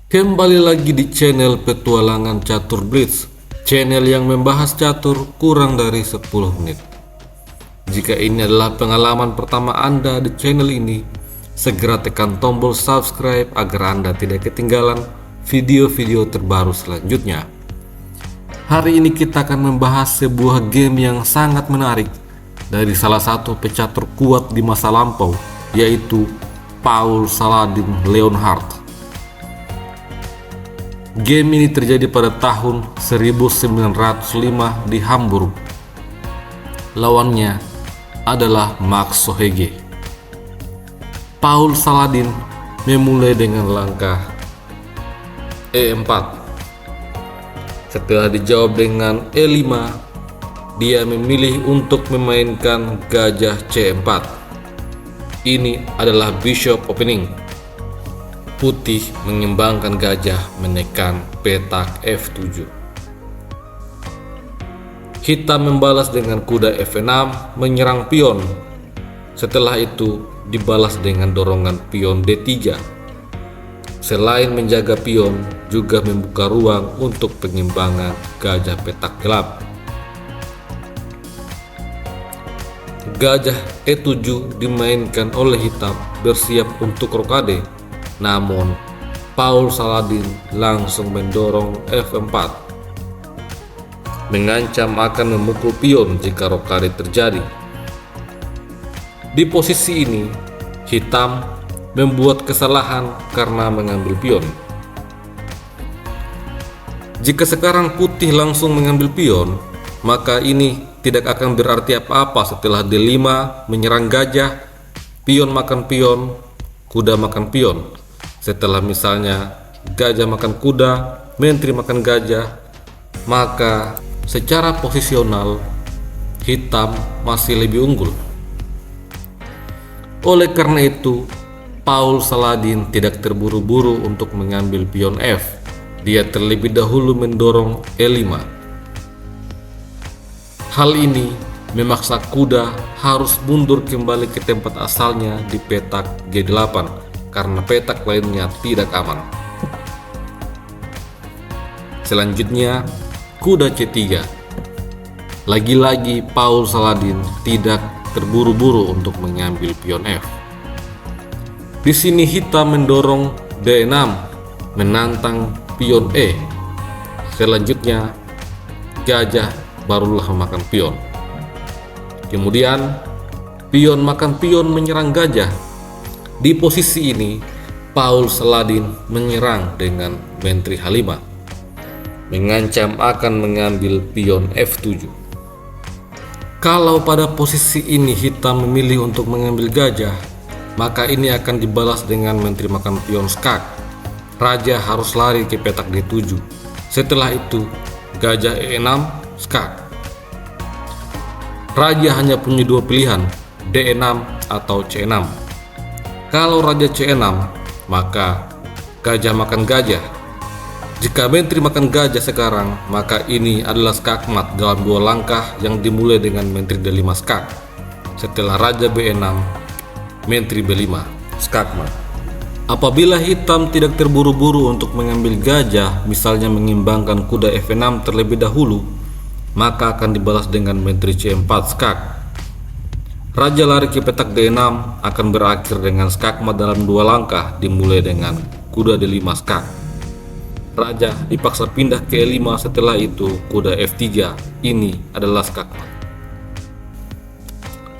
Kembali lagi di channel Petualangan Catur Blitz, channel yang membahas catur kurang dari 10 menit. Jika ini adalah pengalaman pertama Anda di channel ini, segera tekan tombol subscribe agar Anda tidak ketinggalan video-video terbaru selanjutnya. Hari ini kita akan membahas sebuah game yang sangat menarik dari salah satu pecatur kuat di masa lampau, yaitu Paul Saladin Leonhardt. Game ini terjadi pada tahun 1905 di Hamburg. Lawannya adalah Max Sohege. Paul Saladin memulai dengan langkah E4. Setelah dijawab dengan E5, dia memilih untuk memainkan gajah C4. Ini adalah bishop opening. Putih mengembangkan gajah menekan petak F7. Hitam membalas dengan kuda F6 menyerang pion. Setelah itu dibalas dengan dorongan pion D3. Selain menjaga pion, juga membuka ruang untuk pengembangan gajah petak gelap. Gajah E7 dimainkan oleh hitam bersiap untuk rokade. Namun, Paul Saladin langsung mendorong F4, mengancam akan memukul pion jika rokade terjadi. Di posisi ini, hitam membuat kesalahan karena mengambil pion. Jika sekarang putih langsung mengambil pion, maka ini tidak akan berarti apa-apa setelah D5 menyerang gajah, pion makan pion, kuda makan pion. Setelah misalnya gajah makan kuda, menteri makan gajah, maka secara posisional hitam masih lebih unggul. Oleh karena itu, Paul Saladin tidak terburu-buru untuk mengambil pion F. Dia terlebih dahulu mendorong E5. Hal ini memaksa kuda harus mundur kembali ke tempat asalnya di petak G8 karena petak lainnya tidak aman. Selanjutnya, kuda C3. Lagi-lagi Paul Saladin tidak terburu-buru untuk mengambil pion F. Di sini hitam mendorong D6 menantang pion E. Selanjutnya, gajah barulah memakan pion. Kemudian, pion makan pion menyerang gajah. Di posisi ini, Paul Saladin menyerang dengan menteri H5, mengancam akan mengambil pion F7. Kalau pada posisi ini hitam memilih untuk mengambil gajah, maka ini akan dibalas dengan menteri makan pion skak. Raja harus lari ke petak D7. Setelah itu, gajah E6 skak. Raja hanya punya dua pilihan, D6 atau C6. Kalau raja C6, maka gajah makan gajah. Jika menteri makan gajah sekarang, maka ini adalah skakmat dalam dua langkah yang dimulai dengan menteri D5 skak. Setelah raja B6, menteri B5 skakmat. Apabila hitam tidak terburu-buru untuk mengambil gajah, misalnya mengimbangkan kuda F6 terlebih dahulu, maka akan dibalas dengan menteri C4 skak. Raja lari ke petak D6 akan berakhir dengan skakmat dalam dua langkah dimulai dengan kuda D5 skak. Raja dipaksa pindah ke E5, setelah itu kuda F3. Ini adalah skakmat.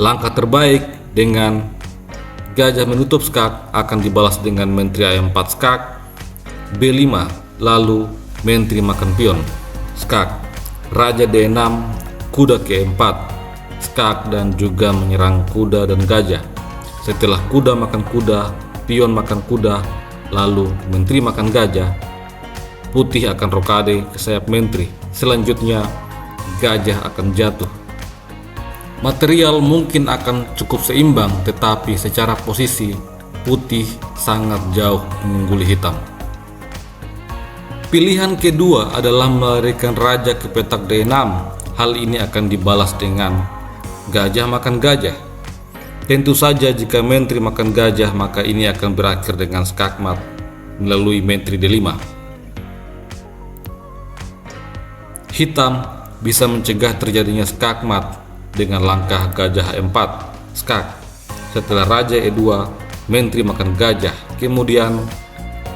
Langkah terbaik dengan gajah menutup skak akan dibalas dengan menteri A4 skak, B5, lalu menteri makan pion skak, raja D6, kuda ke 4 skak, dan juga menyerang kuda dan gajah. Setelah kuda makan kuda, pion makan kuda, lalu menteri makan gajah, putih akan rokade ke sayap menteri. Selanjutnya gajah akan jatuh. Material mungkin akan cukup seimbang, tetapi secara posisi putih sangat jauh mengungguli hitam. Pilihan kedua adalah melarikan raja ke petak D6. Hal ini akan dibalas dengan gajah makan gajah. Tentu saja jika menteri makan gajah, maka ini akan berakhir dengan skakmat melalui menteri D5. Hitam bisa mencegah terjadinya skakmat dengan langkah gajah E4 skak. Setelah raja E2, menteri makan gajah, kemudian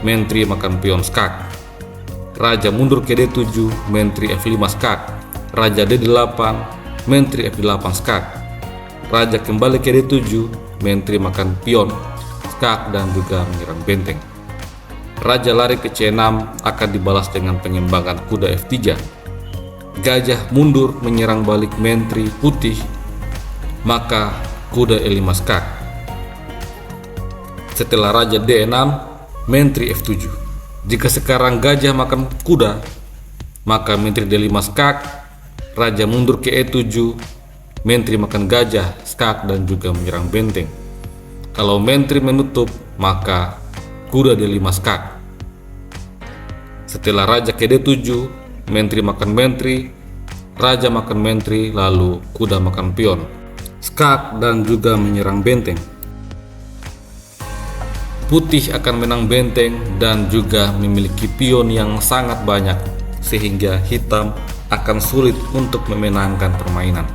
menteri makan pion skak. Raja mundur ke D7, menteri F5 skak. Raja D8, menteri F8 skak. Raja kembali ke D7, menteri makan pion skak dan juga menyerang benteng. Raja lari ke C6 akan dibalas dengan penyembangan kuda F3. Gajah mundur menyerang balik menteri putih, maka kuda E5 skak. Setelah raja D6, menteri F7. Jika sekarang gajah makan kuda, maka menteri D5 skak, raja mundur ke E7, menteri makan gajah skak dan juga menyerang benteng. Kalau menteri menutup, maka kuda D5 skak. Setelah raja ke D7, menteri makan menteri, raja makan menteri, lalu kuda makan pion skak dan juga menyerang benteng. Putih akan menang benteng dan juga memiliki pion yang sangat banyak, sehingga hitam akan sulit untuk memenangkan permainan.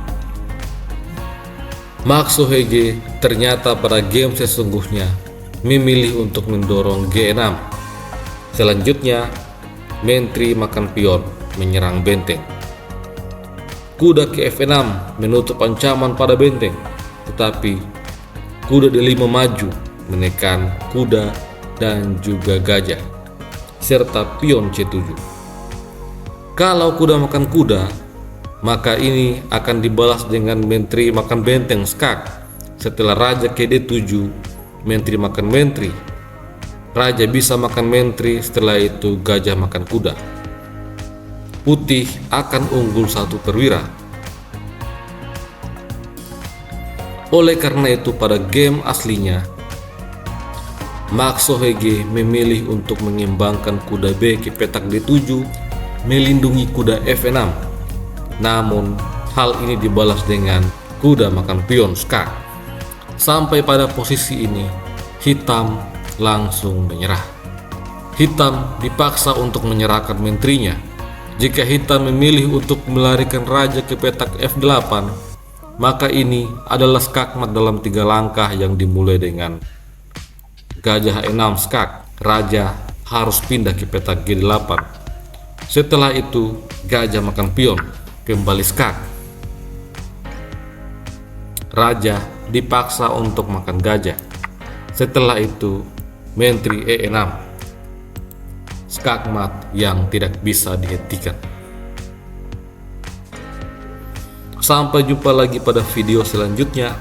Max Sohege ternyata pada game sesungguhnya memilih untuk mendorong G6. Selanjutnya, menteri makan pion menyerang benteng. Kuda ke F6 menutup ancaman pada benteng, tetapi kuda D5 maju menekan kuda dan juga gajah, serta pion C7. Kalau kuda makan kuda, maka ini akan dibalas dengan menteri makan benteng skak. Setelah raja ke D7, menteri makan menteri, raja bisa makan menteri, setelah itu gajah makan kuda. Putih akan unggul 1 perwira. Oleh karena itu pada game aslinya, Max Sohege memilih untuk mengimbangkan kuda B ke petak D7, melindungi kuda F6. Namun hal ini dibalas dengan kuda makan pion skak. Sampai pada posisi ini, hitam langsung menyerah. Hitam dipaksa untuk menyerahkan menterinya. Jika hitam memilih untuk melarikan raja ke petak F8, maka ini adalah skakmat dalam 3 langkah yang dimulai dengan gajah E6 skak. Raja harus pindah ke petak G8. Setelah itu gajah makan pion, kembali skak. Raja dipaksa untuk makan gajah. Setelah itu menteri E6. Skakmat yang tidak bisa dihentikan. Sampai jumpa lagi pada video selanjutnya.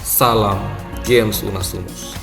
Salam Gens Unasumus.